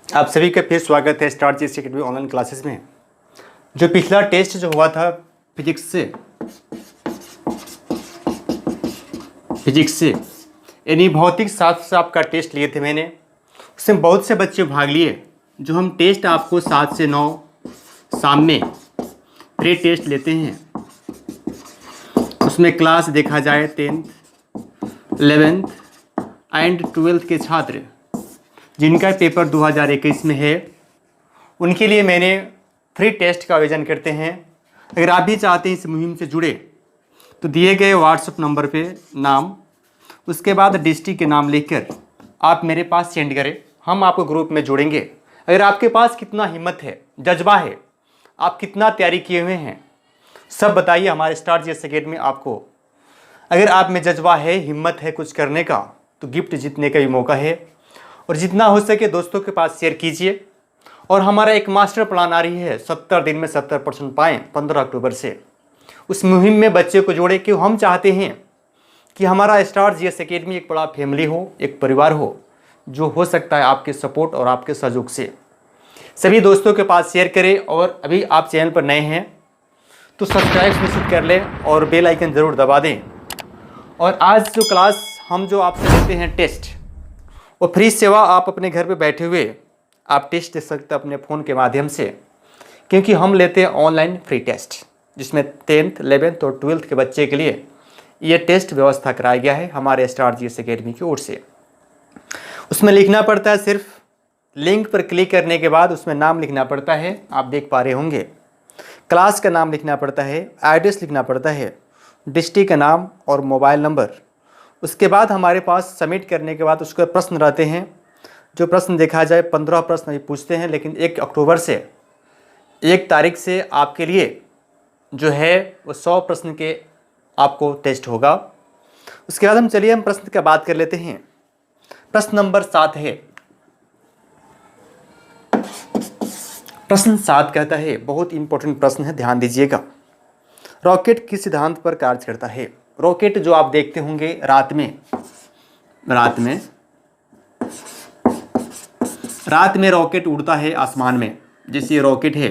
आप सभी का फिर स्वागत है star GS academy online classes में। जो पिछला टेस्ट जो हुआ था फिजिक्स से यानी भौतिक शास्त्र से आपका टेस्ट लिए थे मैंने। उसमें बहुत से बच्चे भाग लिए। जो हम टेस्ट आपको 7 से 9 शाम में प्री टेस्ट लेते हैं, उसमें क्लास देखा जाए 10th, 11th एंड 12th के छात्र जिनका पेपर 2021 में है, उनके लिए मैंने फ्री टेस्ट का आयोजन करते हैं। अगर आप भी चाहते हैं इस मुहिम से जुड़े तो दिए गए व्हाट्सएप नंबर पे नाम, उसके बाद डिस्ट्रिक्ट के नाम लिखकर आप मेरे पास सेंड करें। हम आपको ग्रुप में जोड़ेंगे। अगर आपके पास कितना हिम्मत है, जज्बा है, आप कितना तैयारी किए हुए हैं, सब बताइए हमारे स्टार जीएस अकेडमी आपको। अगर आप में जज्बा है, हिम्मत है कुछ करने का, तो गिफ्ट जीतने का भी मौका है। और जितना हो सके दोस्तों के पास शेयर कीजिए। और हमारा एक मास्टर प्लान आ रही है 70 दिन में 70% पाएँ 15 अक्टूबर से। उस मुहिम में बच्चे को जोड़े कि हम चाहते हैं कि हमारा स्टार जीएस अकेडमी एक बड़ा फैमिली हो, एक परिवार हो, जो हो सकता है आपके सपोर्ट और आपके सहयोग से। सभी दोस्तों के पास शेयर करें। और अभी आप चैनल पर नए हैं तो सब्सक्राइब सुनिश्चित कर लें और बेल आइकन ज़रूर दबा दें। और आज जो क्लास हम जो आपसे लेते हैं टेस्ट, वो फ्री सेवा, आप अपने घर पे बैठे हुए आप टेस्ट दे सकते हैं अपने फ़ोन के माध्यम से, क्योंकि हम लेते हैं ऑनलाइन फ्री टेस्ट, जिसमें 10th, 11th और 12th के बच्चे के लिए ये टेस्ट व्यवस्था कराया गया है हमारे स्टार जीएस अकेडमी की ओर से। उसमें लिखना पड़ता है, सिर्फ लिंक पर क्लिक करने के बाद उसमें नाम लिखना पड़ता है, आप देख पा रहे होंगे। क्लास का नाम लिखना पड़ता है, एड्रेस लिखना पड़ता है, डिस्ट्रिक्ट का नाम और मोबाइल नंबर। उसके बाद हमारे पास सबमिट करने के बाद उसके प्रश्न रहते हैं। जो प्रश्न देखा जाए 15 प्रश्न अभी पूछते हैं, लेकिन 1 अक्टूबर से 1 तारीख से आपके लिए जो है वो 100 प्रश्न के आपको टेस्ट होगा। उसके बाद हम प्रश्न की बात कर लेते हैं। प्रश्न नंबर 7 है। प्रश्न 7 कहता है, बहुत इंपॉर्टेंट प्रश्न है, ध्यान दीजिएगा। रॉकेट किस सिद्धांत पर कार्य करता है? रॉकेट जो आप देखते होंगे रात में रॉकेट उड़ता है आसमान में। जैसे ये रॉकेट है,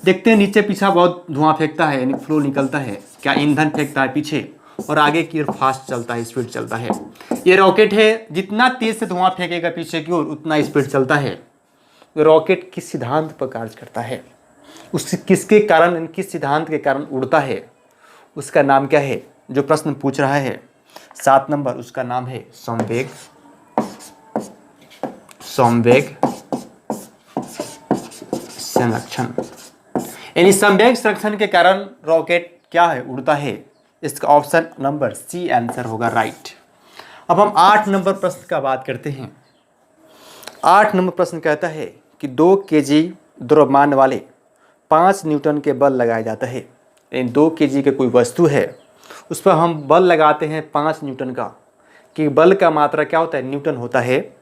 देखते हैं नीचे पीछा बहुत धुआं फेंकता है, यानी फ्लो निकलता है, क्या ईंधन फेंकता है पीछे, और आगे की ओर फास्ट चलता है, स्पीड चलता है। ये रॉकेट है, जितना तेज से धुआं फेंकेगा पीछे की ओर उतना स्पीड चलता है। रॉकेट किस सिद्धांत पर कार्य करता है? उससे किसके कारण, किस सिद्धांत के कारण उड़ता है, उसका नाम क्या है? जो प्रश्न पूछ रहा है 7 नंबर, उसका नाम है संवेग संरक्षण। यानी संवेग संरक्षण के कारण रॉकेट क्या है, उड़ता है। इसका ऑप्शन नंबर सी आंसर होगा, राइट। अब हम 8 नंबर प्रश्न का बात करते हैं। 8 नंबर प्रश्न कहता है कि 2 kg द्रव्यमान वाले 5 न्यूटन के बल लगाया जाता है। यानी 2 kg के कोई वस्तु है, उस पर हम बल लगाते हैं 5 न्यूटन का। कि बल का मात्रा क्या होता है, न्यूटन होता है,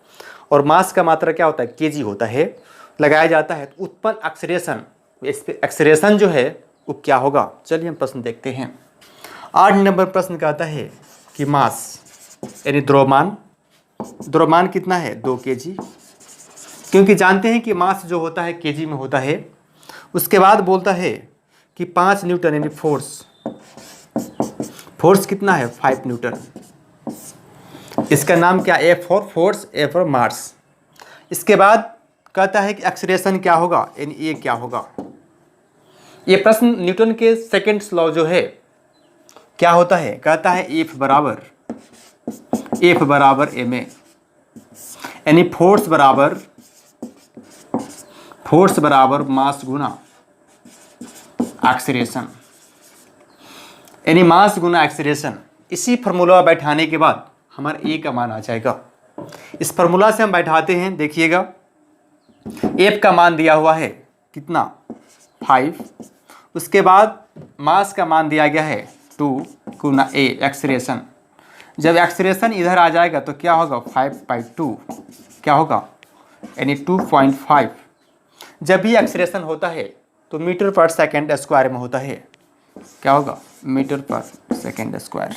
और मास का मात्रा क्या होता है, केजी होता है। लगाया जाता है तो उत्पन्न एक्सेलरेशन, इस पे एक्सेलरेशन जो है वो क्या होगा? चलिए हम प्रश्न देखते हैं। 8 नंबर प्रश्न कहता है कि मास यानी द्रव्यमान कितना है, 2 kg, क्योंकि जानते हैं कि मास जो होता है केजी में होता है। उसके बाद बोलता है कि 5 न्यूटन यानी फोर्स कितना है, 5 न्यूटन। इसका नाम क्या, A for force, A for mass. इसके बाद कहता है कि एक्सेलरेशन क्या होगा, यानी ये क्या होगा। ये प्रश्न न्यूटन के सेकंड लॉ जो है क्या होता है, कहता है F बराबर ma, यानी फोर्स बराबर मास गुना एक्सेलरेशन, यानी मास गुना एक्सेलरेशन। इसी फार्मूला बैठाने के बाद हमारा ए का मान आ जाएगा। इस फार्मूला से हम बैठाते हैं, देखिएगा एफ का मान दिया हुआ है कितना, 5। उसके बाद मास का मान दिया गया है 2 गुना ए एक्सेलरेशन। जब एक्सेलरेशन इधर आ जाएगा तो क्या होगा, 5/2 क्या होगा, यानी 2.5। जब भी एक्सेलरेशन होता है तो मीटर पर सेकेंड स्क्वायर में होता है, क्या होगा, मीटर पर सेकेंड स्क्वायर।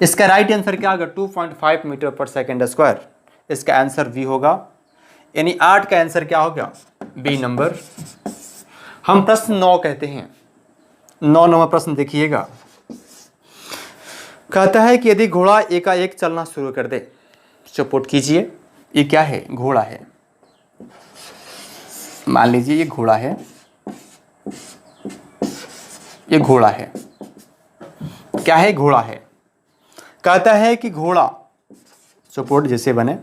इसका राइट आंसर क्या होगा, 2.5 मीटर पर सेकेंड स्क्वायर। इसका आंसर वी होगा। यानी 8 का आंसर क्या हो गया? B number. हम प्रश्न 9 कहते हैं। 9 नंबर प्रश्न देखिएगा। कहता है कि यदि घोड़ा एकाएक चलना शुरू कर दे, सपोर्ट कीजिए, ये क्या है? घोड़ा है। मान लीजिए ये घोड़ा है, ये घोड़ा है। क्या है? घोड़ा है। कहता है कि घोड़ा, सपोर्ट जैसे बने,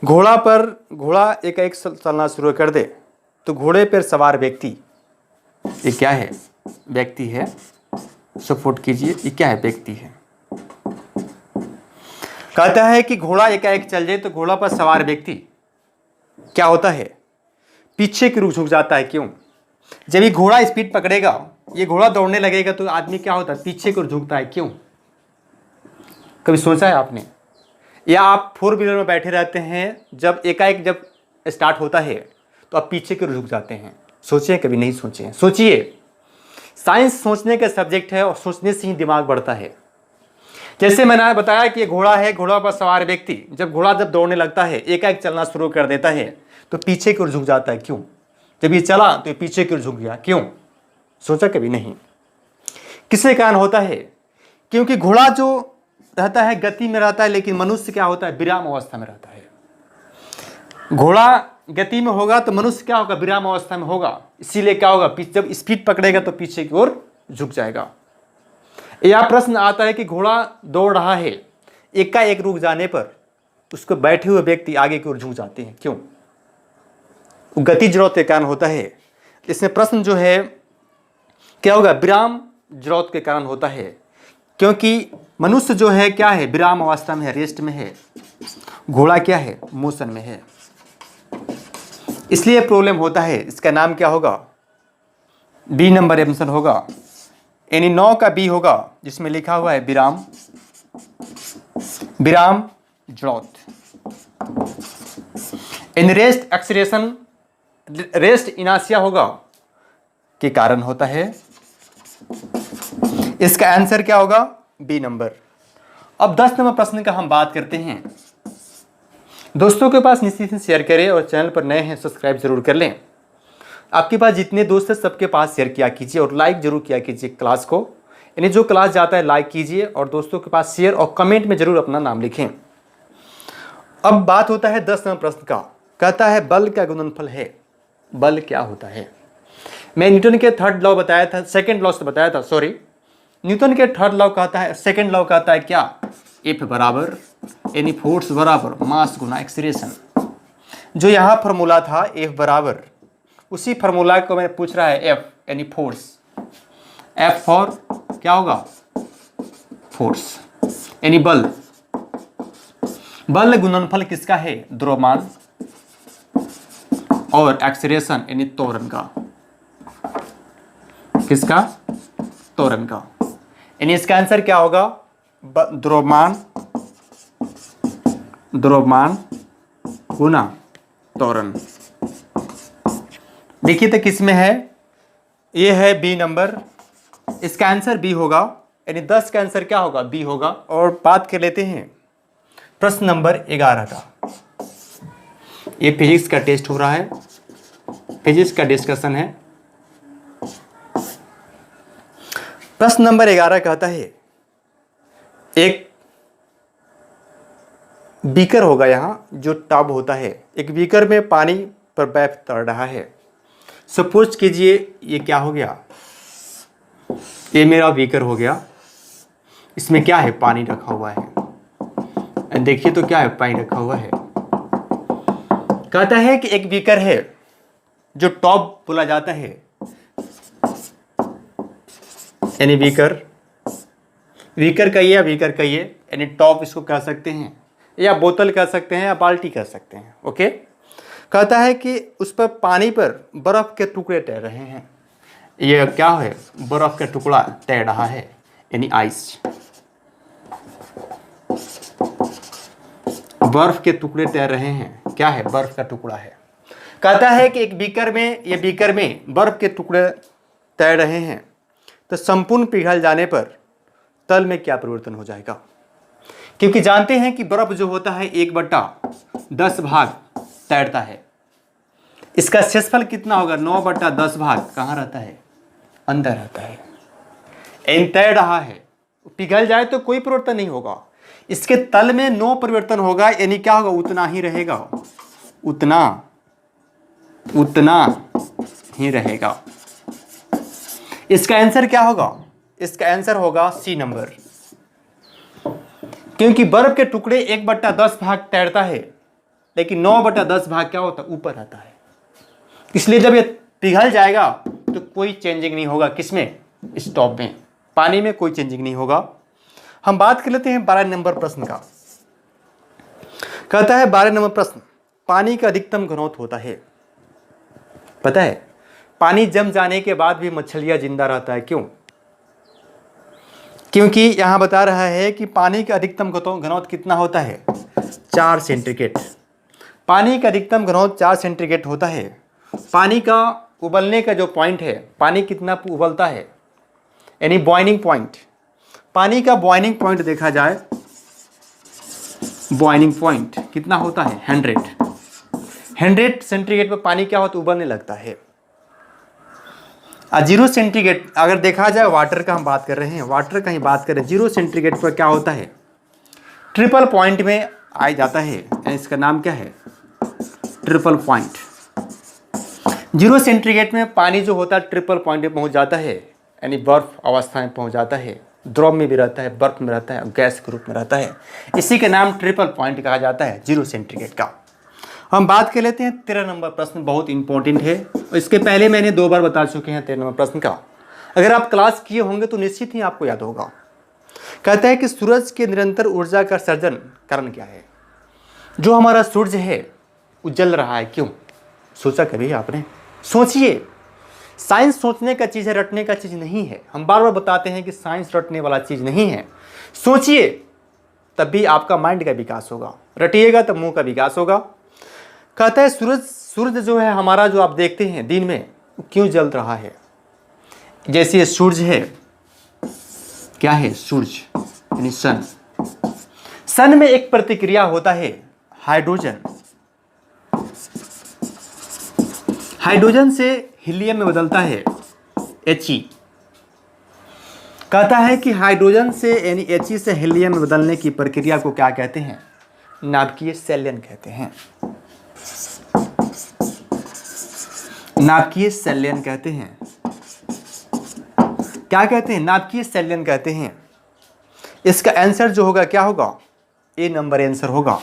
घोड़ा एकाएक चलना शुरू कर दे तो घोड़े पर सवार व्यक्ति, ये क्या है? व्यक्ति है। सपोर्ट कीजिए, ये क्या है? व्यक्ति है। कहता है कि घोड़ा एकाएक चल जाए तो घोड़ा पर सवार व्यक्ति क्या होता है? पीछे की ओर झुक जाता है। क्यों? जब ये घोड़ा स्पीड पकड़ेगा, ये घोड़ा दौड़ने लगेगा तो आदमी क्या होता है? पीछे की ओर झुकता है। क्यों? कभी सोचा है आपने? या आप 4 व्हीलर में बैठे रहते हैं, जब एकाएक जब स्टार्ट होता है तो आप पीछे की ओर झुक जाते हैं। सोचिए, कभी नहीं सोचे? सोचिए। साइंस सोचने का सब्जेक्ट है और सोचने से ही दिमाग बढ़ता है। जैसे मैंने बताया कि ये घोड़ा है, घोड़ा पर सवार व्यक्ति जब दौड़ने लगता है, एकाएक चलना शुरू कर देता है तो पीछे की ओर झुक जाता है। क्यों? जब ये चला तो ये पीछे की ओर झुक गया। क्यों? सोचा कभी नहीं? किसके कारण होता है? क्योंकि घोड़ा जो रहता है गति में रहता है, लेकिन मनुष्य क्या होता है? विराम अवस्था में रहता है। घोड़ा गति में होगा तो मनुष्य क्या होगा? विराम अवस्था में होगा। इसीलिए क्या होगा? जब स्पीड पकड़ेगा तो पीछे की ओर झुक जाएगा। यह प्रश्न आता है कि घोड़ा दौड़ रहा है, एकाएक रुक जाने पर उसको बैठे हुए व्यक्ति आगे की ओर झुक जाते हैं। क्यों? गति जरूरत के कारण होता है। इसमें प्रश्न जो है क्या होगा? विराम जरूरत के कारण होता है, क्योंकि मनुष्य जो है क्या है? विराम अवस्था में है, रेस्ट में है। घोड़ा क्या है? मोशन में है। इसलिए प्रॉब्लम होता है। इसका नाम क्या होगा? बी नंबर आंसर होगा। यानी 9 का बी होगा, जिसमें लिखा हुआ है विराम जरूरत। इन रेस्ट एक्सीलरेशन, रेस्ट इनासिया होगा के कारण होता है। इसका आंसर क्या होगा? B number. अब 10 नंबर प्रश्न का हम बात करते हैं। दोस्तों के पास निश्चित ही शेयर करें और चैनल पर नए हैं सब्सक्राइब जरूर कर लें। आपके पास जितने दोस्त हैं सबके पास शेयर किया कीजिए और लाइक जरूर किया कीजिए क्लास को। यानी जो क्लास जाता है लाइक कीजिए और दोस्तों के पास शेयर और कमेंट में जरूर अपना नाम लिखें। अब बात होता है 10 नंबर प्रश्न का। कहता है बल का गुणनफल है। बल क्या होता है? मैं न्यूटन के थर्ड लॉ बताया था, सेकंड लॉ से बताया था, सॉरी। न्यूटन के थर्ड लॉ कहता है, सेकंड लॉ कहता है क्या? एफ बराबर यानी फोर्स बराबर मास गुना एक्सीलरेशन। जो यहाँ फॉर्मूला था एफ बराबर, उसी फॉर्मूला को मैं पूछ रहा है एफ यानी फोर्स। एफ फॉर क्या होगा? फोर्स यानी बल। बल गुणनफल किसका है? द्रव्यमान और एक्सीलरेशन यानी त्वरण का। किसका? त्वरण का। यानी इसका आंसर क्या होगा? द्रव्यमान गुना त्वरण। देखिए तो किस में है? ये है बी नंबर। इसका आंसर बी होगा। यानी 10 का आंसर क्या होगा? बी होगा। और बात कर लेते हैं प्रश्न नंबर 11 का। ये फिजिक्स का टेस्ट हो रहा है, फिजिक्स का डिस्कशन है। प्रश्न नंबर 11 कहता है एक बीकर होगा, यहाँ जो टब होता है, एक बीकर में पानी पर बर्फ तैर रहा है। सपोज कीजिए ये क्या हो गया? ये मेरा बीकर हो गया। इसमें क्या है? पानी रखा हुआ है। देखिए तो क्या है? पानी रखा हुआ है। कहता है कि एक बीकर है जो टॉप बोला जाता है, यानी बीकर कहिए या बीकर कहिए, यानी टॉप इसको कह सकते हैं, या बोतल कह सकते हैं, या बाल्टी कह सकते हैं। ओके। कहता है कि उस पर पानी पर बर्फ के टुकड़े तैर रहे हैं। ये क्या है? बर्फ का टुकड़ा तैर रहा है, यानी आइस। बर्फ के टुकड़े तैर रहे हैं। क्या है? बर्फ का टुकड़ा है। कहता है कि एक बीकर में बर्फ के टुकड़े तैर रहे हैं, तो संपूर्ण पिघल जाने पर तल में क्या परिवर्तन हो जाएगा? क्योंकि जानते हैं कि बर्फ जो होता है 1/10 भाग तैरता है। इसका शेषफल कितना होगा? 9/10 भाग कहाँ रहता है? अंदर रहता है। एन तैर रहा है, पिघल जाए तो कोई परिवर्तन नहीं होगा। इसके तल में 9 परिवर्तन होगा, यानी क्या होगा? उतना ही रहेगा, उतना ही रहेगा। इसका आंसर क्या होगा? इसका आंसर होगा सी नंबर, क्योंकि बर्फ के टुकड़े 1/10 भाग तैरता है, लेकिन 9/10 भाग क्या होता है? ऊपर रहता है। इसलिए जब ये पिघल जाएगा तो कोई चेंजिंग नहीं होगा। किसमें? स्टॉप में, पानी में कोई चेंजिंग नहीं होगा। हम बात कर लेते हैं 12 नंबर प्रश्न का। कहता है 12 नंबर प्रश्न, पानी का अधिकतम घनत्व होता है। पता है पानी जम जाने के बाद भी मछलियां जिंदा रहता है, क्यों? क्योंकि यहां बता रहा है कि पानी का अधिकतम घनत्व कितना होता है? 4 सेंटीग्रेड। पानी का अधिकतम घनत्व 4 सेंटीग्रेड होता है। पानी का उबलने का जो पॉइंट है, पानी कितना उबलता है, यानी बॉइलिंग पॉइंट, पानी का बॉइलिंग पॉइंट देखा जाए, बॉइलिंग पॉइंट कितना होता है? 100 सेंटीग्रेड पर पानी क्या होता है? उबलने लगता है। 0 सेंटीग्रेड अगर देखा जाए, वाटर का हम बात कर रहे हैं, वाटर का ही बात करें, 0 सेंटीग्रेड पर क्या होता है? ट्रिपल पॉइंट में आ जाता है। इसका नाम क्या है? Triple point. 0 सेंटीग्रेड में पानी जो होता है ट्रिपल पॉइंट में पहुंच जाता है, यानी बर्फ अवस्था में पहुंच जाता है। द्रव में भी रहता है, बर्फ में रहता है, गैस के रूप में रहता है। इसी के नाम ट्रिपल पॉइंट कहा जाता है 0 सेंटीग्रेड का। हम बात कर लेते हैं 13 नंबर प्रश्न, बहुत इंपॉर्टेंट है। इसके पहले मैंने 2 बार बता चुके हैं 13 नंबर प्रश्न का। अगर आप क्लास किए होंगे तो निश्चित ही आपको याद होगा। कहता है कि सूरज के निरंतर ऊर्जा का सर्जन कारण क्या है? जो हमारा सूरज है वो जल रहा है, क्यों? सोचा कभी आपने? सोचिए। साइंस सोचने का चीज़ है, रटने का चीज़ नहीं है। हम बार बार बताते हैं कि साइंस रटने वाला चीज़ नहीं है। सोचिए, तब भी आपका माइंड का विकास होगा। रटिएगा तब मुंह का विकास होगा। कहता है सूरज जो है हमारा, जो आप देखते हैं दिन में, क्यों जल रहा है? जैसे सूरज है, क्या है? सूरज यानी सन। सन में एक प्रतिक्रिया होता है, हाइड्रोजन। हाइड्रोजन से हीलियम में बदलता है, He। कहता है कि हाइड्रोजन से यानी He से हीलियम में बदलने की प्रक्रिया को क्या कहते हैं? नाभिकीय संलयन कहते हैं। नाभिकीय संलयन कहते हैं। क्या कहते हैं? नाभिकीय संलयन कहते हैं। इसका आंसर जो होगा क्या होगा? ए नंबर आंसर होगा,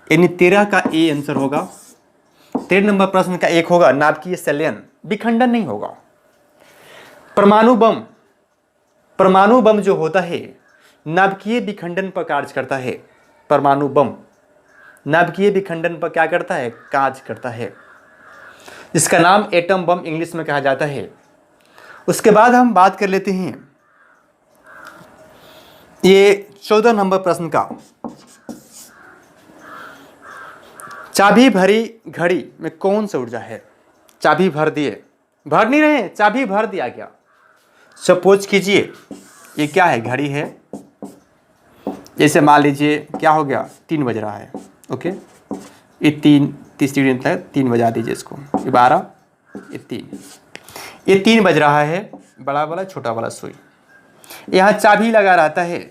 यानी 13 का ए आंसर होगा। 13 नंबर प्रश्न का 1 होगा नाभिकीय संलयन, विखंडन नहीं होगा। परमाणु बम जो होता है नाभिकीय विखंडन पर कार्य करता है। परमाणु बम नाभिकीय विखंडन पर क्या करता है? कार्य करता है। इसका नाम एटम बम इंग्लिश में कहा जाता है। उसके बाद हम बात कर लेते हैं ये 14 नंबर प्रश्न का। चाबी भरी घड़ी में कौन सा ऊर्जा है? चाबी भर दिए, भर नहीं रहे, चाबी भर दिया गया। सपोज कीजिए ये क्या है? घड़ी है। जैसे मान लीजिए क्या हो गया? 3 बज रहा है। ओके, ये 3 बजा दीजिए इसको। ये 12, ये 3, ये 3 बज रहा है। बड़ा वाला छोटा वाला सुई, यहाँ चाबी लगा रहता है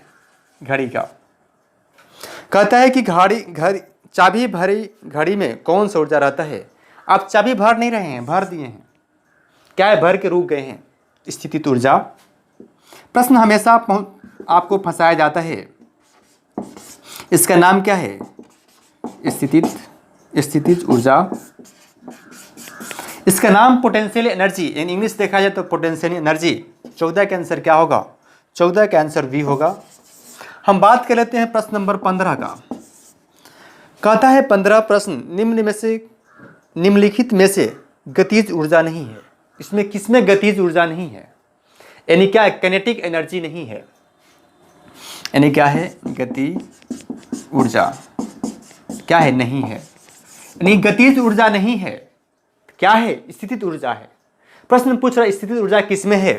घड़ी का। कहता है कि चाबी भरी घड़ी में कौन सा ऊर्जा रहता है? आप चाबी भर नहीं रहे हैं, भर दिए हैं। क्या है? भर के रुक गए हैं, स्थितिज ऊर्जा। प्रश्न हमेशा आपको फंसाया जाता है। इसका नाम क्या है? स्थितिज ऊर्जा। इसका नाम पोटेंशियल एनर्जी, इन इंग्लिश देखा जाए तो पोटेंशियल एनर्जी। 14 का आंसर क्या होगा? 14 का आंसर वी होगा। हम बात कर लेते हैं प्रश्न नंबर 15 का। कहता है 15 प्रश्न, निम्नलिखित में से गतिज ऊर्जा नहीं है। इसमें किसमें गतिज ऊर्जा नहीं है? यानी क्या है? काइनेटिक एनर्जी नहीं है। यानी क्या है? गति ऊर्जा क्या है? नहीं है। यानी गतिज ऊर्जा नहीं है। क्या है? स्थितिज ऊर्जा है। प्रश्न पूछ रहा स्थितिज ऊर्जा किसमें है?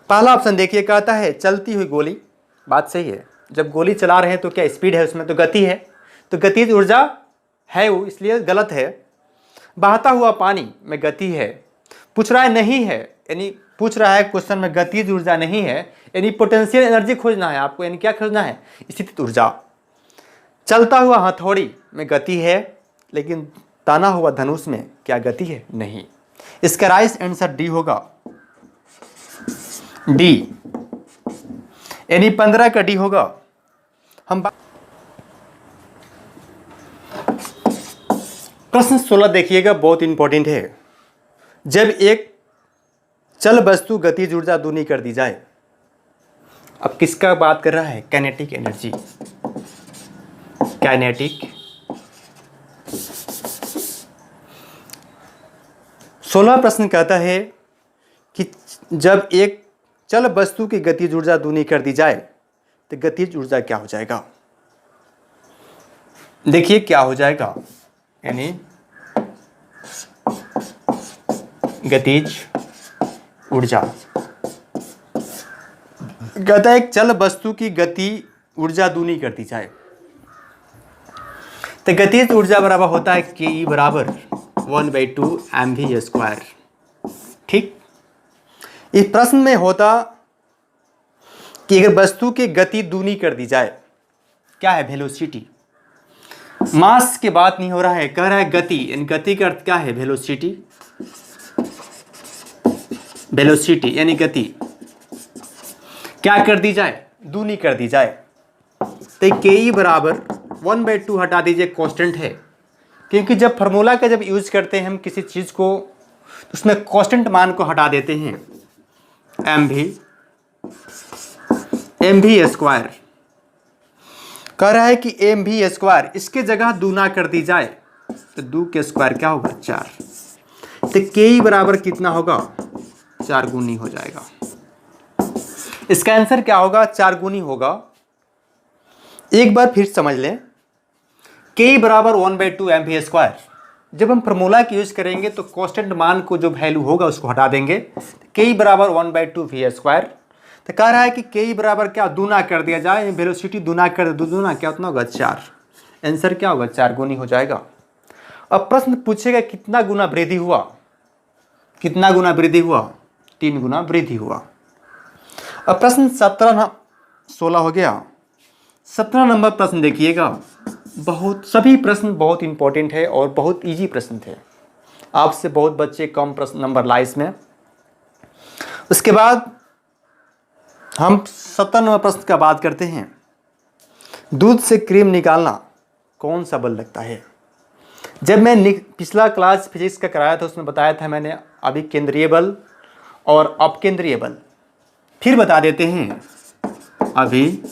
पहला ऑप्शन देखिए, कहता है चलती हुई गोली। बात सही है। जब गोली चला रहे हैं तो क्या स्पीड है उसमें? तो गति है। तो गतिज ऊर्जा है वो, इसलिए गलत है। बहता हुआ पानी में गति है, पूछ रहा है नहीं है, यानी पूछ रहा है क्वेश्चन में गतिज ऊर्जा नहीं है, यानी पोटेंशियल एनर्जी खोजना है आपको, यानी क्या खोजना है, स्थितिज ऊर्जा। चलता हुआ हथौड़ी में गति है, लेकिन ताना हुआ धनुष में क्या गति है, नहीं। इसका राइट आंसर डी होगा, डी, यानी 15 का डी होगा। हम प्रश्न 16 देखिएगा, बहुत इंपॉर्टेंट है। जब एक चल वस्तु गतिज ऊर्जा दूनी कर दी जाए, अब किसका बात कर रहा है, काइनेटिक एनर्जी, काइनेटिक। 16 प्रश्न कहता है कि जब एक चल वस्तु की गतिज ऊर्जा दूनी कर दी जाए तो गतिज ऊर्जा क्या हो जाएगा। देखिए क्या हो जाएगा, यानी गतिज ऊर्जा कहता है एक चल वस्तु की गति ऊर्जा दूनी कर दी जाए तो गतिज ऊर्जा बराबर होता है के ई बराबर 1/2 mv²। ठीक, इस प्रश्न में होता कि अगर वस्तु की गति दूनी कर दी जाए, क्या है, वेलोसिटी। मास की बात नहीं हो रहा है, कह रहा है गति, इन गति का अर्थ क्या है, वेलोसिटी, वेलोसिटी यानी गति क्या कर दी जाए, दूनी कर दी जाए। तो के ई बराबर 1/2 हटा दीजिए, कांस्टेंट है, क्योंकि जब फार्मूला का जब यूज करते हैं हम किसी चीज को, तो उसमें कांस्टेंट मान को हटा देते हैं, mv²। कह रहा है कि mv², इसके जगह दूना कर दी जाए तो 2 के स्क्वायर क्या होगा, 4। तो के ई बराबर कितना होगा, 4 गुनी हो जाएगा। इसका आंसर क्या होगा, 4 गुनी होगा। एक बार फिर समझ लें, के ई बराबर 1/2 mv²। जब हम फार्मूला की यूज करेंगे तो कांस्टेंट मान को जो वैल्यू होगा उसको हटा देंगे, के ई बराबर 1/2 v²। तो कह रहा है कि के ई बराबर क्या, दूना कर दिया जाए, वेलोसिटी दूना कर दो, दूना क्या उतना होगा, 4। आंसर क्या होगा, 4 गुनी हो जाएगा। अब प्रश्न पूछेगा कितना गुना वृद्धि हुआ, कितना गुना वृद्धि हुआ, 3 गुना वृद्धि हुआ। अब प्रश्न 16 हो गया। 17 नंबर प्रश्न देखिएगा, बहुत सभी प्रश्न बहुत इंपॉर्टेंट है और बहुत इजी प्रश्न थे, आपसे बहुत बच्चे कम प्रश्न नंबर लाए इसमें। उसके बाद हम 17 नंबर प्रश्न का बात करते हैं, दूध से क्रीम निकालना कौन सा बल लगता है। जब मैं पिछला क्लास फिजिक्स का कराया था उसमें बताया था मैंने अभिकेंद्रीय बल और अपकेंद्रीय बल, फिर बता देते हैं। अभिकेंद्रीय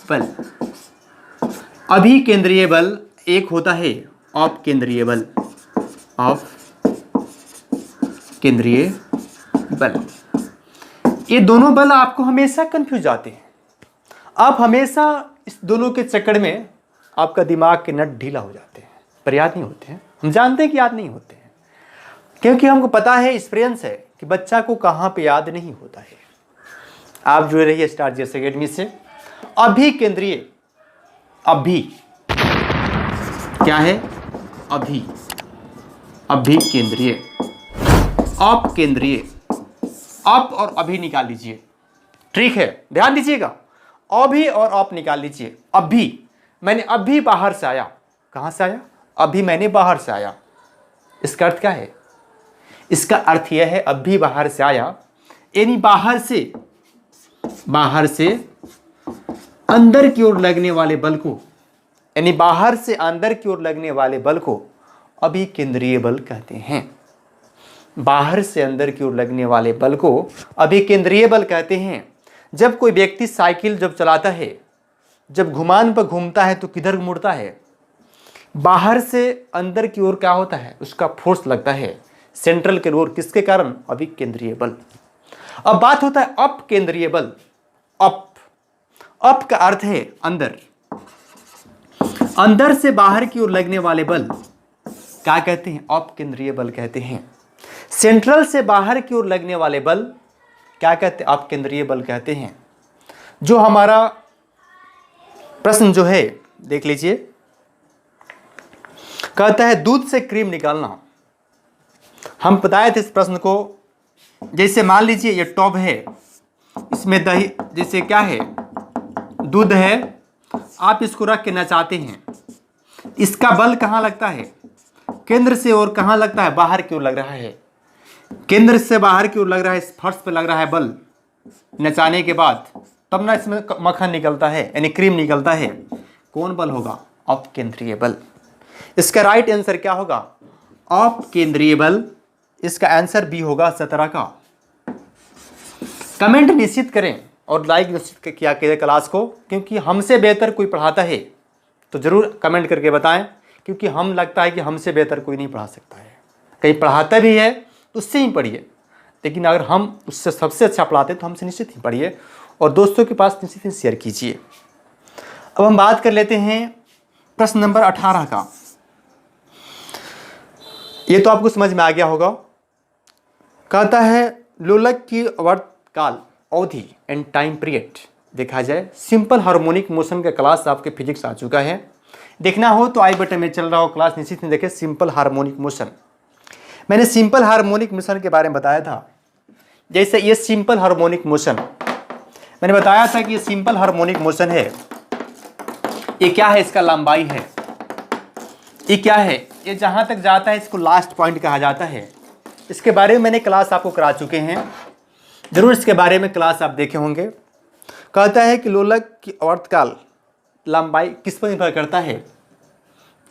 बल, अभिकेंद्रीय बल एक होता है अपकेंद्रीय बल, अपकेंद्रीय बल। ये दोनों बल आपको हमेशा कंफ्यूज आते हैं, आप हमेशा इस दोनों के चक्कर में आपका दिमाग के नट ढीला हो जाते हैं, पर याद नहीं होते हैं। हम जानते हैं कि याद नहीं होते हैं, क्योंकि हमको पता है, एक्सपीरियंस है कि बच्चा को कहाँ पे याद नहीं होता है। आप जुड़े रहिए स्टार जीएस एकेडमी से। अभिकेंद्रीय, अभी क्या है, अभिकेंद्रीय, अपकेंद्रीय, अप और अभी निकाल लीजिए, ठीक है, ध्यान दीजिएगा, अभी और अप निकाल लीजिए। अभी मैंने अभी बाहर से आया, कहां से आया, अभी मैंने बाहर से आया, इसका अर्थ क्या है, इसका अर्थ यह है अभी बाहर से आया, यानी बाहर से अंदर की ओर लगने वाले बल को, यानी बाहर से अंदर की ओर लगने वाले बल को अभिकेंद्रीय बल कहते हैं। बाहर से अंदर की ओर लगने वाले बल को अभिकेंद्रीय बल कहते हैं। जब कोई व्यक्ति साइकिल जब चलाता है, जब घुमान पर घूमता है तो किधर मुड़ता है, बाहर से अंदर की ओर क्या होता है, उसका फोर्स लगता है सेंट्रल की ओर, किसके कारण, अभिकेंद्रीय बल। अब बात होता है अपकेंद्रीय बल। अप का अर्थ है अंदर, अंदर से बाहर की ओर लगने वाले बल क्या कहते हैं, अपकेंद्रीय बल कहते हैं। सेंट्रल से बाहर की ओर लगने वाले बल क्या कहते हैं, अपकेंद्रीय बल कहते हैं। जो हमारा प्रश्न जो है देख लीजिए, कहता है दूध से क्रीम निकालना। हम बताए थे इस प्रश्न को, जैसे मान लीजिए ये टॉप है, इसमें दही, जैसे क्या है, दूध है, आप इसको रख के नचाते हैं, इसका बल कहाँ लगता है, केंद्र से, और कहाँ लगता है, बाहर की ओर लग रहा है, केंद्र से बाहर की ओर लग रहा है, इस फर्श पे लग रहा है बल नचाने के बाद, तब ना इसमें मक्खन निकलता है, यानी क्रीम निकलता है। कौन बल होगा, अपकेंद्रीय बल। इसका राइट आंसर क्या होगा, अपकेंद्रीय बल। इसका आंसर बी होगा 17 का। कमेंट निश्चित करें और लाइक निश्चित किया करें क्लास को, क्योंकि हमसे बेहतर कोई पढ़ाता है तो ज़रूर कमेंट करके बताएं, क्योंकि हम लगता है कि हमसे बेहतर कोई नहीं पढ़ा सकता है। कहीं पढ़ाता भी है तो उससे ही पढ़िए, लेकिन अगर हम उससे सबसे अच्छा पढ़ाते तो हमसे निश्चित ही पढ़िए और दोस्तों के पास निश्चित ही शेयर कीजिए। अब हम बात कर लेते हैं प्रश्न नंबर 18 का। ये तो आपको समझ में आ गया होगा। कहता है लोलक की आवर्तकाल अवधि एंड टाइम पीरियड देखा जाए। सिंपल हार्मोनिक मोशन का क्लास आपके फिजिक्स आ चुका है, देखना हो तो आई बटन में चल रहा हो क्लास, निश्चित ही देखें सिंपल हार्मोनिक मोशन। मैंने सिंपल हार्मोनिक मोशन के बारे में बताया था। जैसे ये सिंपल हार्मोनिक मोशन मैंने बताया था कि ये सिंपल हार्मोनिक मोशन है, ये क्या है, इसका लंबाई है, ये क्या है, ये जहाँ तक जाता है इसको लास्ट पॉइंट कहा जाता है। इसके बारे में मैंने क्लास आपको करा चुके हैं, जरूर इसके बारे में क्लास आप देखे होंगे। कहता है कि लोलक की आवर्तकाल लंबाई किस पर निर्भर करता है,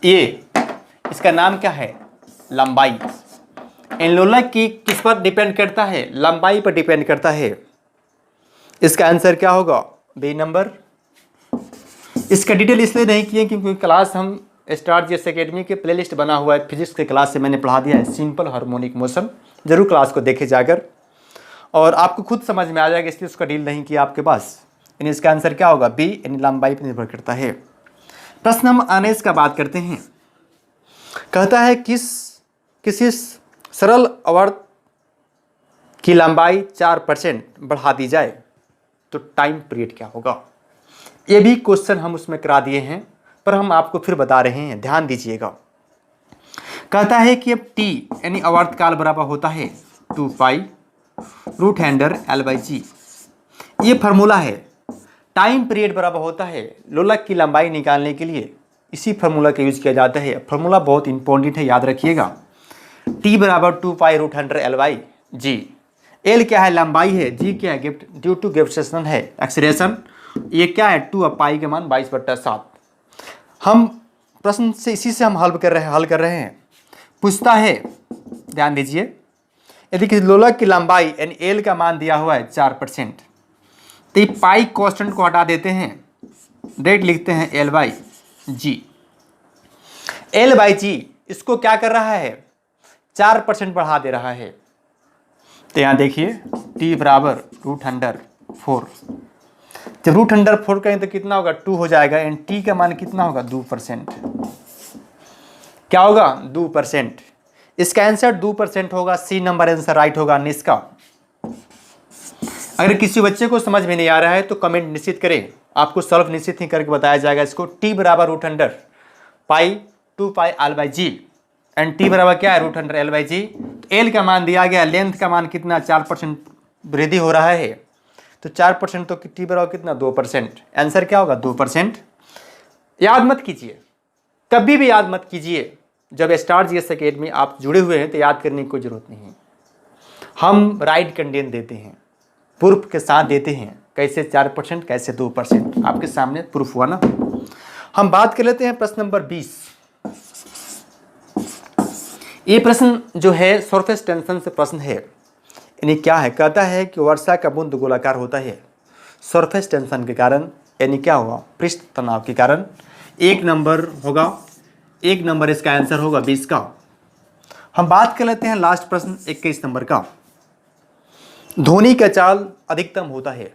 ये इसका नाम क्या है, लंबाई। इन लोलक की किस पर डिपेंड करता है, लंबाई पर डिपेंड करता है। इसका आंसर क्या होगा, बी नंबर। इसका डिटेल इसलिए नहीं किए क्योंकि क्लास हम स्टार जीएस एकेडमी के प्लेलिस्ट बना हुआ है, फिजिक्स के क्लास से मैंने पढ़ा दिया है सिंपल हार्मोनिक मोशन। जरूर क्लास को देखे जाकर और आपको खुद समझ में आ जाएगा, इसलिए उसका डील नहीं किया आपके पास। यानी इसका आंसर क्या होगा, बी, यानी लंबाई पर निर्भर करता है। प्रश्न हम अनेस का बात करते हैं। कहता है किसी सरल आवर्त की लंबाई 4% बढ़ा दी जाए तो टाइम पीरियड क्या होगा। ये भी क्वेश्चन हम उसमें करा दिए हैं, पर हम आपको फिर बता रहे हैं, ध्यान दीजिएगा। कहता है कि अब t यानी आवर्तकाल बराबर होता है 2 पाई रूट अंडर L/G। ये फार्मूला है। टाइम पीरियड बराबर होता है, लोलक की लंबाई निकालने के लिए इसी फार्मूला का यूज किया जाता है। फार्मूला बहुत इंपॉर्टेंट है, याद रखिएगा। t बराबर 2 pi root under L/G। L क्या है, लंबाई है, G क्या है, गिफ्ट ड्यू टू ग्रेविटेशन है, एक्सीलरेशन। ये क्या है, 2 पाई के मान 22/7। हम प्रश्न से इसी से हम हल कर रहे हैं। पूछता है, ध्यान दीजिए, यदि किसी लोलक की लंबाई यानी एल का मान दिया हुआ है 4%, तो ये पाई कांस्टेंट को हटा देते हैं, डायरेक्ट लिखते हैं L/G। L/G इसको क्या कर रहा है, 4% बढ़ा दे रहा है। तो यहाँ देखिए t बराबर √4। जब √4 करें तो कितना होगा, 2 हो जाएगा, एंड t का मान कितना होगा, 2%। क्या होगा, 2%। इसका आंसर 2% होगा, सी नंबर आंसर राइट होगा इसका। अगर किसी बच्चे को समझ में नहीं आ रहा है तो कमेंट निश्चित करें, आपको सॉल्व निश्चित ही करके बताया जाएगा इसको। t बराबर √2 पाई L/G, एंड t बराबर क्या है, √L/G। तो L का मान दिया गया, लेंथ का मान कितना, 4% वृद्धि हो रहा है, तो 4% तो t बराबर कितना, 2%। आंसर क्या होगा, 2%। याद मत कीजिए, कभी भी याद मत कीजिए, जब स्टार जीएस एकेडमी आप जुड़े हुए हैं तो याद करने की कोई जरूरत नहीं है। हम राइट कंटेंट देते हैं, प्रूफ के साथ देते हैं, कैसे 4%, कैसे 2%, आपके सामने प्रूफ हुआ ना। हम बात कर लेते हैं प्रश्न नंबर 20। ये प्रश्न जो है सरफेस टेंशन से प्रश्न है, यानी क्या है, कहता है कि वर्षा का बूंद गोलाकार होता है सरफेस टेंशन के कारण, यानी क्या हुआ, पृष्ठ तनाव के कारण। 1 नंबर होगा, 1 नंबर इसका आंसर होगा 20 का। हम बात कर लेते हैं लास्ट प्रश्न 21 नंबर का। ध्वनि का चाल अधिकतम होता है,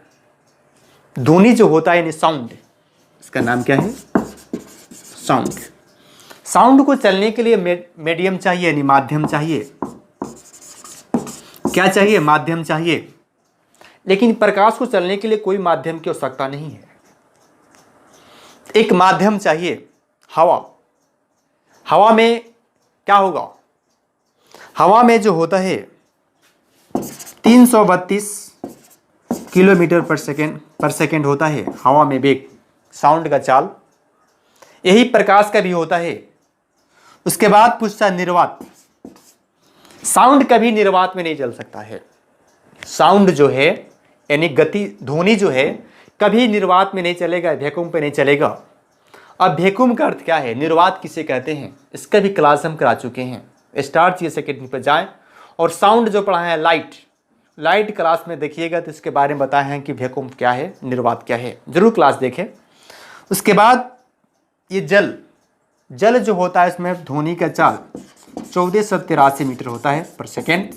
ध्वनि जो होता है यानी साउंड, इसका नाम क्या है, साउंड। साउंड को चलने के लिए मीडियम चाहिए, यानी माध्यम चाहिए। क्या चाहिए, माध्यम चाहिए। लेकिन प्रकाश को चलने के लिए कोई माध्यम की आवश्यकता नहीं है। एक माध्यम चाहिए, हवा। हवा में क्या होगा? हवा में जो होता है 332 किलोमीटर पर सेकेंड होता है हवा में वेग, साउंड का चाल। यही प्रकाश का भी होता है। उसके बाद पूछता है निर्वात। साउंड कभी निर्वात में नहीं चल सकता है। साउंड जो है यानी गति, ध्वनि जो है कभी निर्वात में नहीं चलेगा, वैक्यूम पे नहीं चलेगा। अब वैक्यूम का अर्थ क्या है, निर्वात किसे कहते हैं, इसका भी क्लास हम करा चुके हैं। स्टार जीएस एकेडमी पर जाएं और साउंड जो पढ़ा है लाइट क्लास में देखिएगा तो इसके बारे में बताए हैं कि वैक्यूम क्या है, निर्वात क्या है, जरूर क्लास देखें। उसके बाद ये जल जो होता है इसमें ध्वनि का चाल 1483 मीटर होता है पर सेकेंड।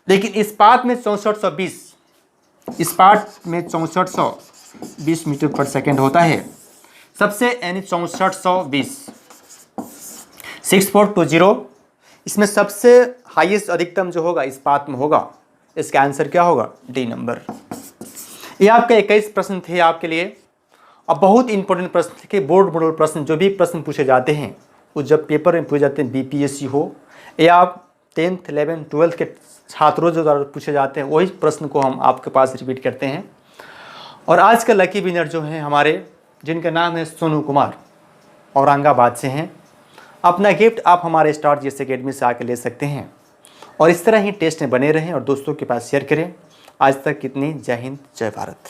लेकिन इस्पात में 6420 मीटर पर सेकेंड होता है सबसे, यानी 6420 6420। इसमें सबसे हाईएस्ट अधिकतम जो होगा इस्पात में होगा। इसका आंसर क्या होगा? D number. ये आपके 21 प्रश्न थे आपके लिए। अब बहुत इंपॉर्टेंट प्रश्न थे कि बोर्ड मॉडल प्रश्न, जो भी प्रश्न पूछे जाते हैं वो जब पेपर में पूछे जाते हैं, बीपीएससी हो या आप 10th 11th 12th के छात्रों जो द्वारा पूछे जाते हैं, वही प्रश्न को हम आपके पास रिपीट करते हैं। और आज का लकी विनर जो हैं हमारे, जिनका नाम है सोनू कुमार, औरंगाबाद से हैं। अपना गिफ्ट आप हमारे स्टार जीएस एकेडमी से आकर ले सकते हैं। और इस तरह ही टेस्ट में बने रहें और दोस्तों के पास शेयर करें। आज तक कितनी, जय हिंद, जय भारत।